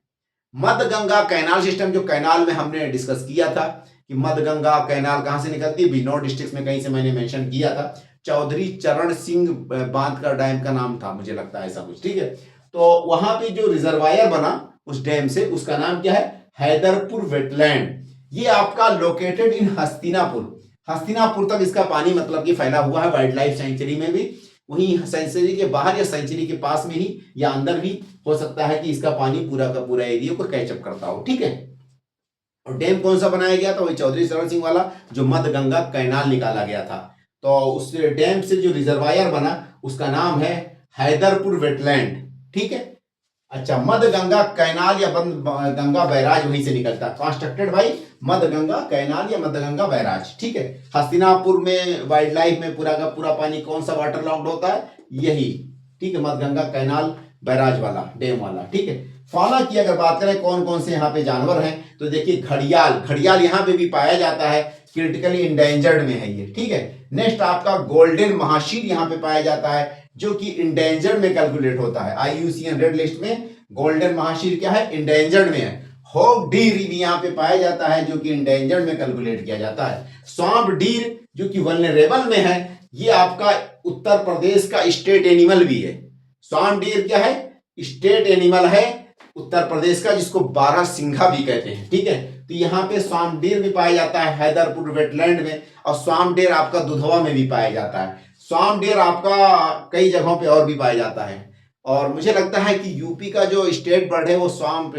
मध्य गंगा कैनाल सिस्टम, जो कैनाल में हमने डिस्कस किया था कि मधगंगा कैनाल कहाँ से निकलती है, बिजनौर डिस्ट्रिक्ट में कहीं से मैंने मेंशन किया था। चौधरी चरण सिंह बांध का डैम का नाम था, मुझे लगता है ऐसा कुछ, ठीक है। तो वहां पे जो रिजर्वायर बना उस डैम से, उसका नाम क्या है, हैदरपुर वेटलैंड। ये आपका लोकेटेड इन हस्तिनापुर, हस्तिनापुर तक इसका पानी मतलब कि फैला हुआ है, वाइल्ड लाइफ सेंचुरी में भी, वहीं सेंचुरी के बाहर या सेंचुरी के पास में ही या अंदर भी हो सकता है कि इसका पानी पूरा का पूरा एरिया को कैचअप करता हो, ठीक है। और डैम कौन सा बनाया गया था, वही चौधरी चरण सिंह वाला, जो मधगंगा कैनाल निकाला गया था। तो उस डैम से जो रिजर्वायर बना उसका नाम है हैदरपुर वेटलैंड, ठीक है। अच्छा, मधगंगा कैनाल या गंगा बैराज वहीं से निकलता है, कंस्ट्रक्टेड बाई मधगंगा कैनाल या मधगंगा बैराज, ठीक है। हस्तिनापुर में वाइल्ड लाइफ में पूरा का पूरा पानी कौन सा वाटर लॉक्ड होता है, यही, ठीक है, मधगंगा कैनाल बैराज वाला डैम वाला, ठीक है। फौना की अगर बात करें कौन कौन से यहाँ पे जानवर हैं, तो देखिए घड़ियाल, घड़ियाल यहाँ पे भी पाया जाता है, क्रिटिकली इंडेंजर्ड में है ये, ठीक है। नेक्स्ट आपका गोल्डन महाशीर यहाँ पे पाया जाता है, जो कि इंडेंजर्ड में कैलकुलेट होता है, IUCN रेड लिस्ट में गोल्डन महाशीर क्या है, इंडेंजर्ड में है। हॉग डीर भी यहाँ पे पाया जाता है, जो कि इंडेंजर्ड में कैलकुलेट किया जाता है। स्वाम्प डीर जो कि वल्नरेबल में है, ये आपका उत्तर प्रदेश का स्टेट एनिमल भी है। स्वाम्प डीर क्या है, स्टेट एनिमल है उत्तर प्रदेश का, जिसको 12 सिंघा भी कहते हैं, ठीक है। तो यहाँ पे स्वाम्प डीर भी पाया जाता है हैदरपुर वेटलैंड में, और स्वाम्प डीर आपका दुधवा में भी पाया जाता है। स्वाम्प डीर आपका कई जगहों पे और भी पाया जाता है, और मुझे लगता है कि यूपी का जो स्टेट बर्ड है वो swamp,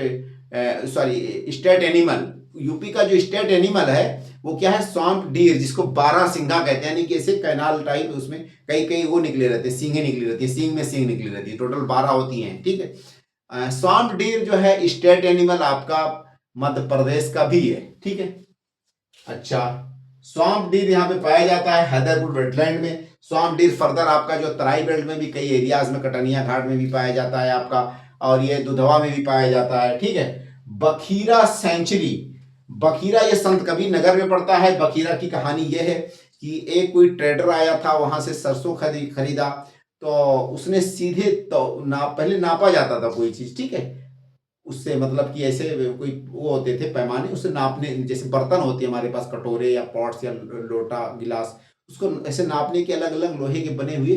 sorry state animal, UP का जो स्टेट एनिमल है वो क्या है, स्वाम्प डीर, जिसको 12 सिंघा कहते हैं, यानी कि ऐसे कैनाल टाइप उसमें कई कई वो निकले रहते हैं, सींगें निकली रहती है, सींग में सींग निकली रहती है, टोटल 12 होती हैं, ठीक है। स्वाम्प डीर जो है स्टेट एनिमल आपका मध्य प्रदेश का भी है, ठीक है। अच्छा, स्वाम्प डीर यहाँ पे पाया जाता है हैदरपुर वेटलैंड में। स्वाम्प डीर फर्दर आपका जो तराई बेल्ट में भी कई एरियाज में, कटनिया घाट में भी पाया जाता है आपका, और ये दुधवा में भी पाया जाता है, ठीक है। बखीरा सेंचुरी, बखीरा ये संत कबीर नगर में पड़ता है। बखीरा की कहानी ये है कि एक कोई ट्रेडर आया था, वहां से सरसों खरीदा, तो उसने सीधे तो पहले नापा जाता था कोई चीज, ठीक है, उससे मतलब कि ऐसे कोई वो होते थे पैमाने, उससे नापने, जैसे बर्तन होते हैं हमारे पास, कटोरे या पॉट्स या लोटा गिलास, उसको ऐसे नापने के अलग अलग लोहे के बने हुए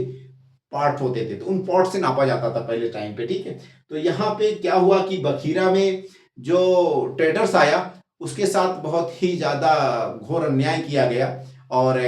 पार्ट होते थे, तो उन पॉट से नापा जाता था पहले टाइम पे, ठीक है। तो यहाँ पे क्या हुआ कि बखीरा में जो ट्रेडर्स आया उसके साथ बहुत ही ज्यादा घोर अन्याय किया गया, और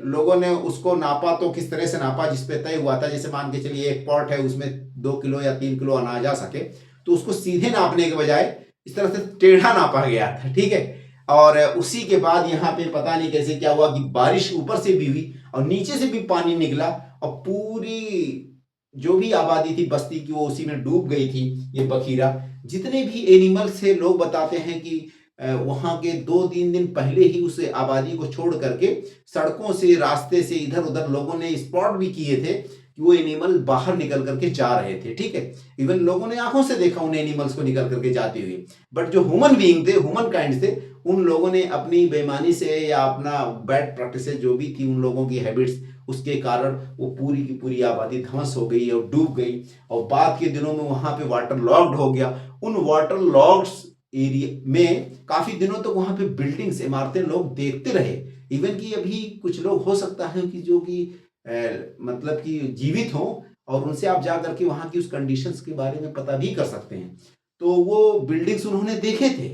लोगों ने उसको नापा, तो किस तरह से नापा, जिसपे तय हुआ था, जैसे मान के चलिए एक पॉट है, उसमें 2 किलो या 3 किलो अनाज आ सके, तो उसको सीधे नापने के बजाय इस तरह से टेढ़ा नापा गया था, ठीक है। और उसी के बाद यहाँ पे पता नहीं कैसे क्या हुआ कि बारिश ऊपर से भी हुई और नीचे से भी पानी निकला, और पूरी जो भी आबादी थी बस्ती की वो उसी में डूब गई थी। ये बखीरा, जितने भी एनिमल्स थे, लोग बताते हैं कि वहां के 2-3 दिन पहले ही उस आबादी को छोड़ करके सड़कों से, रास्ते से इधर उधर लोगों ने स्पॉट भी किए थे कि वो एनिमल बाहर निकल करके जा रहे थे, ठीक है। इवन लोगों ने आंखों से देखा उन एनिमल्स को निकल करके जाते हुए, बट जो ह्यूमन बीइंग थे, ह्यूमन काइंड थे, उन लोगों ने अपनी बेईमानी से या अपना बैड प्रैक्टिस जो भी थी, उन लोगों की हैबिट्स, उसके कारण वो पूरी की पूरी आबादी ध्वंस हो गई और डूब गई, और बाद के दिनों में वहां पे वाटर लॉक्ड हो गया। उन वाटर लॉक्ड एरिया में काफी दिनों तक वहां पे बिल्डिंग्स, इमारतें लोग देखते रहे। इवन कि अभी कुछ लोग हो सकता है कि जो कि मतलब कि जीवित हो, और उनसे आप जा करके वहां की उस कंडीशंस के बारे में पता भी कर सकते हैं। तो वो बिल्डिंग्स उन्होंने देखे थे,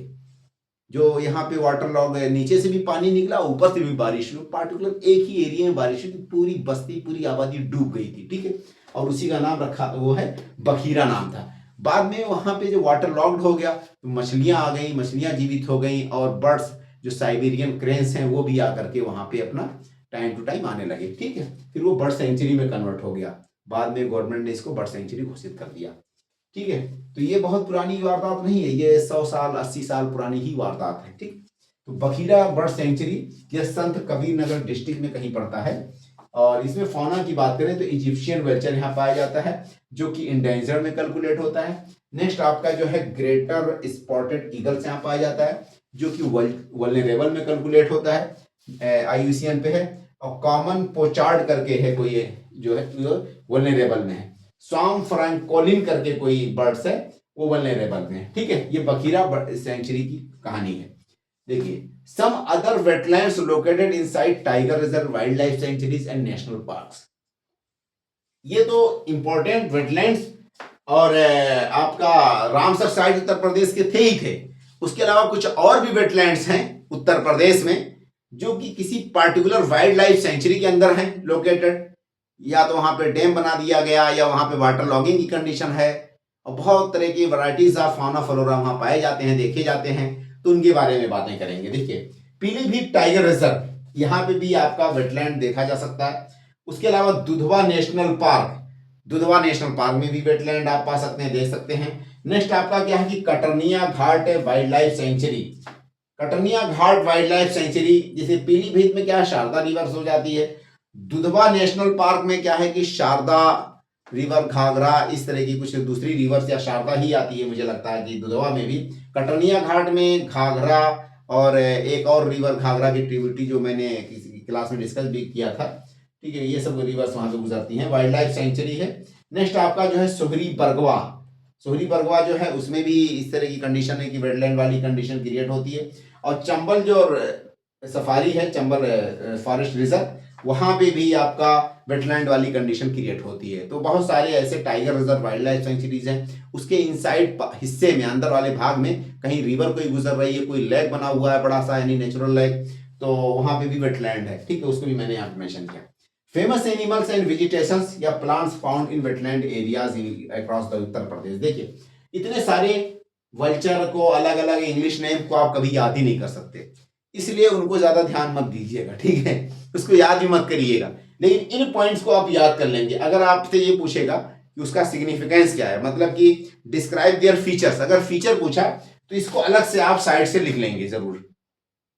जो यहाँ पे वाटर लॉग है, नीचे से भी पानी निकला, ऊपर से भी बारिश हुई, पार्टिकुलर एक ही एरिया में बारिश हुई, पूरी बस्ती, पूरी आबादी डूब गई थी, ठीक है। और उसी का नाम रखा, वो है बखीरा नाम था। बाद में वहां पे जो वाटर लॉक्ड हो गया, तो मछलियां आ गई, मछलियां जीवित हो गई, और बर्ड्स जो साइबेरियन क्रेन्स हैं वो भी आकर के वहां पे अपना टाइम टू टाइम आने लगे, ठीक है। फिर वो बर्ड सेंचुरी में कन्वर्ट हो गया, बाद में गवर्नमेंट ने इसको बर्ड सेंचुरी घोषित कर दिया, ठीक है। तो ये बहुत पुरानी वारदात नहीं है, ये 100 साल 80 साल पुरानी ही वारदात है, ठीक। तो बखीरा बर्ड सेंचुरी ये संत कबीर नगर डिस्ट्रिक्ट में कहीं पड़ता है। और इसमें फौना की बात करें तो इजिप्शियन वेल्चर यहाँ पाया जाता है, जो कि इंडेंजर में कैलकुलेट होता है। नेक्स्ट आपका जो है ग्रेटर स्पॉटेड ईगल्स यहाँ पाया जाता है, जो कि वल्नरेबल में कैलकुलेट होता है, IUCN पे है। और कॉमन पोचार्ड करके है कोई, जो है वल्नरेबल में है। स्वाम फ्रैंकोलिन करके कोई बर्ड्स है, वो वल्नरेबल में है, ठीक है। ये बखीरा सेंचुरी की कहानी है। देखिए, some other wetlands located inside tiger reserve, wild life sanctuaries and national parks. ये तो इंपॉर्टेंट वेटलैंड्स और आपका रामसर साइट उत्तर प्रदेश के थे ही थे। उसके अलावा कुछ और भी वेटलैंड्स हैं उत्तर प्रदेश में जो कि किसी पार्टिकुलर वाइल्ड लाइफ सेंचुरी के अंदर हैं लोकेटेड, या तो वहां पे डैम बना दिया गया या वहां पे वाटर लॉगिंग की कंडीशन है, और बहुत तरह की वैरायटीज ऑफ फाउना फ्लोरा वहां पाए जाते हैं, देखे जाते हैं। तो उनके बारे में बातें करेंगे। देखिए, पीलीभीत टाइगर रिजर्व, यहाँ पे भी आपका वेटलैंड देखा जा सकता है। उसके अलावा Dudhwa national park, Dudhwa national park में भी वेटलैंड आप पा सकते हैं, देख सकते हैं। नेक्स्ट आपका क्या है कि कटरनिया घाट वाइल्ड लाइफ सेंचुरी, कटरनिया घाट वाइल्ड लाइफ सेंचुरी, जैसे पीलीभीत में क्या है शारदा रिवर्स हो जाती है, दुधवा नेशनल पार्क में क्या है कि शारदा रिवर, घाघरा, इस तरह की कुछ दूसरी रिवर्स या शारदा ही आती है मुझे लगता है कि दुधवा में भी। कटरनिया घाट में घाघरा और एक और रिवर घाघरा की ट्रिब्यूटरी जो मैंने किसी क्लास में डिस्कस भी किया था, ठीक है, ये सब रिवर्स वहां पे गुजरती हैं, वाइल्ड लाइफ सेंचुरी है। नेक्स्ट आपका जो है सोहरी बरगवा, सोहरी बरगवा जो है उसमें भी इस तरह की कंडीशन है कि वेटलैंड वाली कंडीशन क्रिएट होती है। और चंबल जो सफारी है, चंबल फॉरेस्ट रिजर्व, वहां पे भी आपका वेटलैंड वाली कंडीशन क्रिएट होती है। तो बहुत सारे ऐसे tiger reserve wild life centuries हैं, उसके इनसाइड हिस्से में, अंदर वाले भाग में कहीं रिवर कोई गुजर रही है, कोई लेक बना हुआ है बड़ा सा, यानी नेचुरल लेक, तो वहां पे भी वेटलैंड है, ठीक है, उसको भी मैंने यहाँ पे मेंशन किया। फेमस एनिमल्स एंड वेजिटेशंस या plants found in wetland areas across the Uttar Pradesh. देखिए, इतने सारे वल्चर को अलग अलग इंग्लिश नेम को आप कभी याद ही नहीं कर सकते, इसलिए उनको ज्यादा ध्यान मत दीजिएगा, ठीक है, उसको याद ही मत करिएगा। लेकिन इन पॉइंट्स को आप याद कर लेंगे। अगर आपसे ये पूछेगा कि उसका सिग्निफिकेंस क्या है, मतलब कि डिस्क्राइब देयर फीचर्स, अगर फीचर पूछा तो इसको अलग से आप साइड से लिख लेंगे जरूर।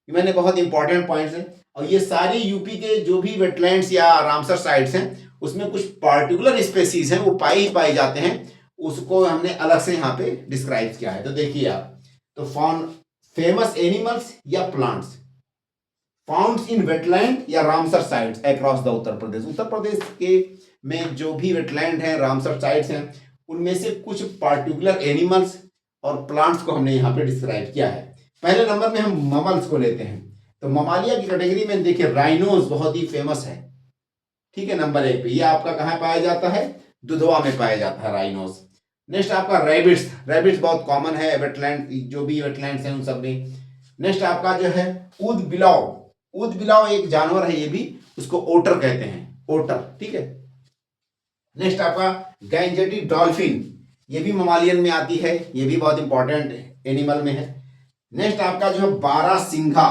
मैंने बहुत इंपॉर्टेंट पॉइंट्स हैं, और ये सारे यूपी के जो भी वेटलैंड्स या रामसर साइट्स हैं उसमें कुछ पार्टिकुलर स्पेसीज हैं वो पाए जाते हैं, उसको हमने अलग से यहाँ पे डिस्क्राइब किया है। तो देखिए आप, तो फेमस एनिमल्स या प्लांट्स फाउंड इन वेटलैंड या Ramsar sites across the Uttar Pradesh. Uttar Pradesh के में जो भी वेटलैंड हैं, रामसर साइट्स हैं, उनमें से कुछ पार्टिकुलर एनिमल्स और प्लांट्स को हमने यहाँ पे डिस्क्राइब किया है। पहले नंबर में हम ममल्स को लेते हैं, तो ममालिया की कैटेगरी में देखिए राइनोज बहुत ही फेमस है, ठीक है, नंबर 1 पे। ये आपका कहाँ पाया जाता है, दुधवा में पाया जाता है राइनोज। नेक्स्ट आपका रैबिट्स, रैबिट्स बहुत कॉमन है वेटलैंड, जो भी वेटलैंड्स हैं उन सब में। नेक्स्ट आपका जो है ऊद बिलाव, ऊद बिलाव एक जानवर है, ये भी, उसको ओटर कहते हैं, ओटर, ठीक है। नेक्स्ट आपका गैंजेटी डॉल्फिन, ये भी ममालियन में आती है, ये भी बहुत इंपॉर्टेंट एनिमल में है। नेक्स्ट आपका जो है बारहसिंघा,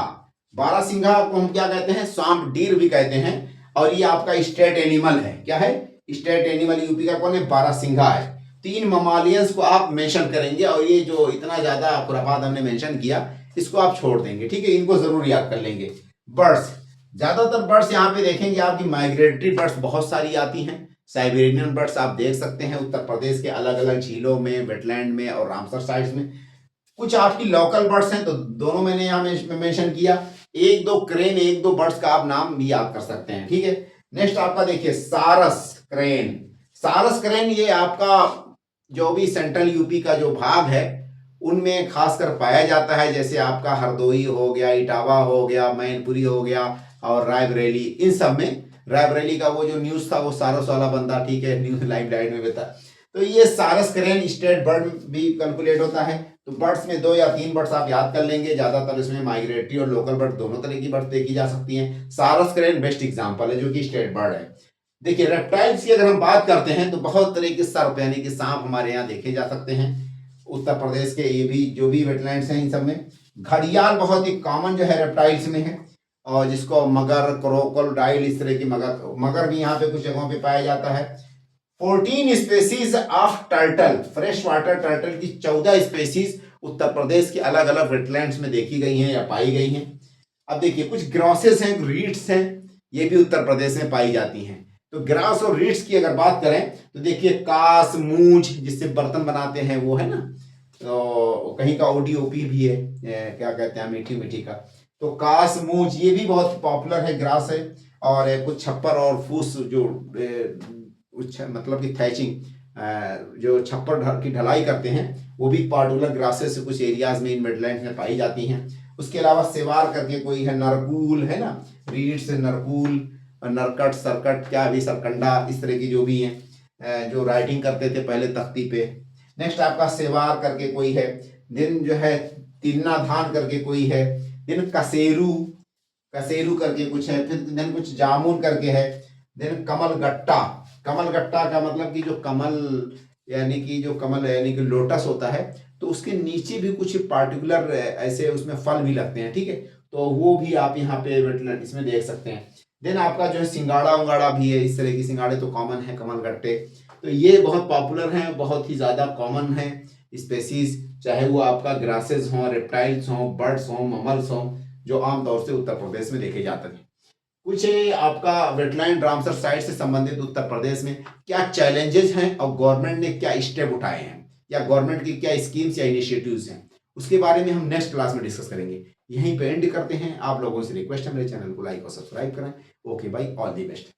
बारहसिंघा को हम क्या कहते हैं, स्वाम्प डीर भी कहते हैं, और ये आपका स्टेट एनिमल है। क्या है, स्टेट एनिमल यूपी का कौन है, बारहसिंघा है। 3 ममालियंस को आप मेंशन करेंगे, और ये जो इतना ज्यादा खुरापात हमने मेंशन किया इसको आप छोड़ देंगे, ठीक है, इनको जरूर याद कर लेंगे। बर्ड्स, ज्यादातर बर्ड्स यहाँ पे देखेंगे आपकी माइग्रेटरी बर्ड्स बहुत सारी आती हैं। साइबेरियन बर्ड्स आप देख सकते हैं उत्तर प्रदेश के अलग अलग झीलों में, वेटलैंड में और रामसर साइट्स में। कुछ आपकी लोकल बर्ड्स हैं, तो दोनों मैंने यहाँ मेंशन किया। 1-2 क्रेन, 1-2 बर्ड्स का आप नाम भी याद कर सकते हैं, ठीक है। नेक्स्ट आपका देखिए सारस क्रेन, सारस क्रेन ये आपका जो भी सेंट्रल यूपी का जो भाग है उनमें खासकर पाया जाता है, जैसे आपका हरदोई हो गया, इटावा हो गया, मैनपुरी हो गया और रायबरेली, इन सब में। रायबरेली का वो जो न्यूज था वो सारस वाला बंदा, ठीक है, न्यूज लाइव लाइट में बता। तो ये सारस क्रेन स्टेट बर्ड भी कैलकुलेट होता है। तो बर्ड्स में 2 या 3 बर्ड्स आप याद कर लेंगे, ज्यादातर इसमें माइग्रेटरी और लोकल बर्ड दोनों तरह की बर्ड्स देखी जा सकती हैं। सारस क्रेन बेस्ट एग्जांपल है जो कि स्टेट बर्ड है। देखिए रेप्टाइल्स की अगर हम बात करते हैं तो बहुत तरह के सर्प यानी कि सांप हमारे यहाँ देखे जा सकते हैं उत्तर प्रदेश के, ये भी जो भी वेटलैंड्स हैं इन सब में। घड़ियाल बहुत ही कॉमन जो है रेप्टाइल्स में है, और जिसको मगर, क्रोकोडाइल, इस तरह की मगर भी यहाँ पे कुछ जगहों पे पाया जाता है। 14 species of turtle, fresh water turtle की 14 स्पेसीज उत्तर प्रदेश के अलग अलग वेटलैंड्स में देखी गई हैं या पाई गई हैं। अब देखिए कुछ ग्रॉसेस हैं, रीड्स हैं, ये भी उत्तर प्रदेश में पाई जाती हैं। तो ग्रास और रीड्स की अगर बात करें तो देखिए कास, मूंज जिससे बर्तन बनाते हैं वो है ना, तो कहीं का ओडीओपी भी है, क्या कहते हैं, मीठी मीठी का। तो कास, मूंज ये भी बहुत पॉपुलर है, ग्रास है। और कुछ छप्पर और फूस जो मतलब कि थैचिंग जो छप्पर की ढलाई करते हैं वो भी पार्टिकुलर ग्रासेस कुछ एरियाज में इन वेटलैंड्स में पाई जाती हैं। उसके अलावा सेवार करके कोई है, नरकूल है ना, रीड्स, नरकूल, नरकट, सरकट, क्या भी, सरकंडा, इस तरह की जो भी हैं जो राइटिंग करते थे पहले तख्ती पे। नेक्स्ट आपका सेवार करके कोई है, देन जो है तिन्ना धान करके कोई है, देन कसेरू, कसेरू करके कुछ है, फिर देन कुछ जामुन करके है, देन कमल गट्टा। कमल गट्टा का मतलब कि जो कमल यानी कि जो कमल यानी कि लोटस होता है, तो उसके नीचे भी कुछ पार्टिकुलर ऐसे उसमें फल भी लगते हैं, ठीक है, तो वो भी आप यहाँ पे वेटलैंड इसमें देख सकते हैं। देन आपका जो है सिंगाड़ा उंगाड़ा भी है, इस तरह की सिंगाड़े तो कॉमन है, कमल गट्टे, तो ये बहुत पॉपुलर हैं, बहुत ही ज़्यादा कॉमन है स्पेसीज, चाहे वो आपका ग्रासेस हों, रेप्टाइल्स हों, बर्ड्स हों, ममल्स हों, जो आमतौर से उत्तर प्रदेश में देखे जाते हैं। कुछ आपका वेटलैंड रामसर साइट से संबंधित उत्तर प्रदेश में क्या चैलेंजेस हैं और गवर्नमेंट ने क्या स्टेप उठाए हैं, या गवर्नमेंट की क्या स्कीम्स या इनिशिएटिव्स हैं, उसके बारे में हम नेक्स्ट क्लास में डिस्कस करेंगे। यहीं पे एंड करते हैं। आप लोगों से रिक्वेस्ट है मेरे चैनल को लाइक और सब्सक्राइब करें। ओके भाई, ऑल दी बेस्ट।